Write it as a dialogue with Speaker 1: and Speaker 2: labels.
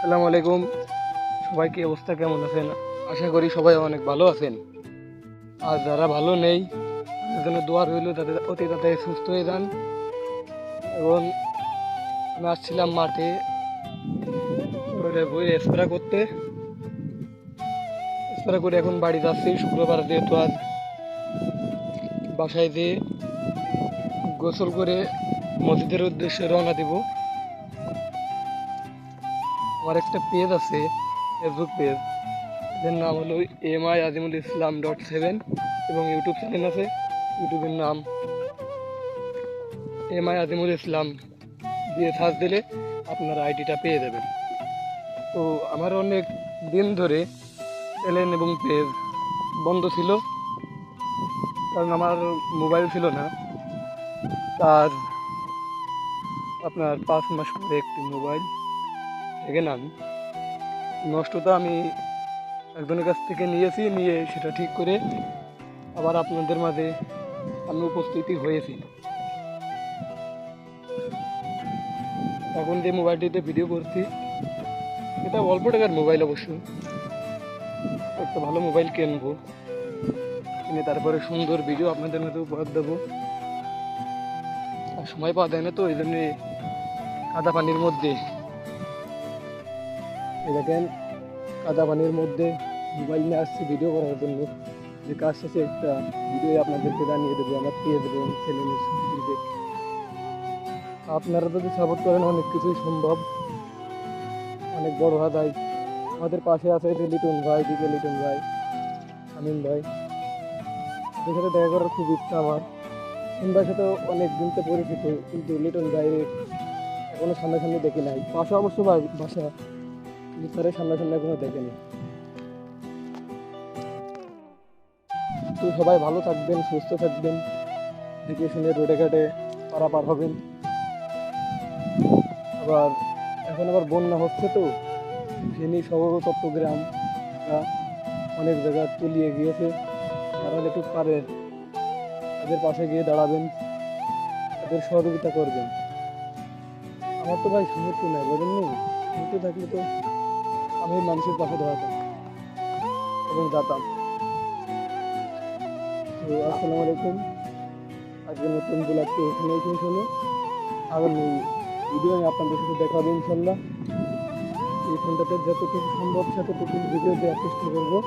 Speaker 1: আসসালামু আলাইকুম। সবাই কি অবস্থা, কেমন আছেন? আশা করি সবাই অনেক ভালো আছেন। আর যারা ভালো নেই তাদের জন্য দোয়া রইল, যাতে অতি তাড়াতাড়ি সুস্থ হয়ে যান। এবং আমি আসছিলাম মাঠে বই স্প্রে করতে, স্প্রে করে এখন বাড়ি যাচ্ছি। শুক্রবার যেহেতু আজ বাসায় যেয়ে গোসল করে মসজিদের উদ্দেশ্যে রওনা দিব। আমার একটা পেজ আছে, ফেসবুক পেজ, এর নাম হলো MI আজিমুল ইসলাম .7 এবং ইউটিউব চ্যানেল আছে, ইউটিউবের নাম MI আজিমুল ইসলাম দিয়ে সার্চ দিলে আপনার আইডিটা পেয়ে যাবেন। তো আমার অনেক দিন ধরে চ্যানেল এবং পেজ বন্ধ ছিল, কারণ আমার মোবাইল ছিল না। তার আপনার 5 মাস পরে একটি মোবাইল সেকেন্ড আমি নষ্টতা আমি একজনের কাছ থেকে নিয়ে সেটা ঠিক করে আবার আপনাদের মাঝে আমি উপস্থিতি হয়েছি। এখন যে মোবাইলটিতে ভিডিও করছি এটা অল্প টাকার মোবাইল, অবশ্য একটা ভালো মোবাইল কিনবো, কিনে তারপরে সুন্দর ভিডিও আপনাদের মধ্যে উপহার দেবো। আর সময় পাওয়া যায় না, তো এই জন্যে কাদা পানির মধ্যে এই দেখেন, কাদা পানির মধ্যে মোবাইল নিয়ে আসছি ভিডিও করার জন্য। যে কাজ শেষে একটা ভিডিও আপনাদেরকে জানিয়ে দেবো আমার পেজ এবং চ্যানেলের সম্পর্কে। আপনারা যদি সাপোর্ট করেন অনেক কিছুই সম্ভব, অনেক বড় হওয়া যায়। আমাদের পাশে আছে যে লিটন ভাই, দিকে লিটন ভাই, আমিন ভাই, ওদের সাথে দেখা করার খুব ইচ্ছা আমার। আমিন ভাইয়ের সাথে অনেক দিন তো পরিচিত, কিন্তু লিটন ভাইয়ের এখনো সামনাসামনি দেখি নাই। পাশে অবশ্য বাসা, কিন্তু স্যারের সামনাসামনি এখনো দেখেনি। তো সবাই ভালো থাকবেন, সুস্থ থাকবেন, দেখে শুনে রোডে ঘাটে পারাপার হবেন। আবার এখন আবার বন্যা হচ্ছে, তো ফেনী শহর চট্টগ্রাম অনেক জায়গা তলিয়ে গিয়েছে। যারা একটু পারেন তাদের পাশে গিয়ে দাঁড়াবেন, তাদের সহযোগিতা করবেন। আমার তো ভাই সামর্থ্য নাই, বোঝেননি? সামর্থ্য থাকলে তো আমি মানুষের পাশে দাঁড়াতাম এবং যেতাম। তো আসসালামু আলাইকুম। আজকের নতুন ব্লগটি এখানেই শেষ হলো। আগামী ভিডিও আমি আপনাদের সাথে দেখা হবে ইনশাল্লাহ। এই ফোনটাতে যতটুকু সম্ভব ততটুকু ভিডিও দেওয়ার চেষ্টা করবো।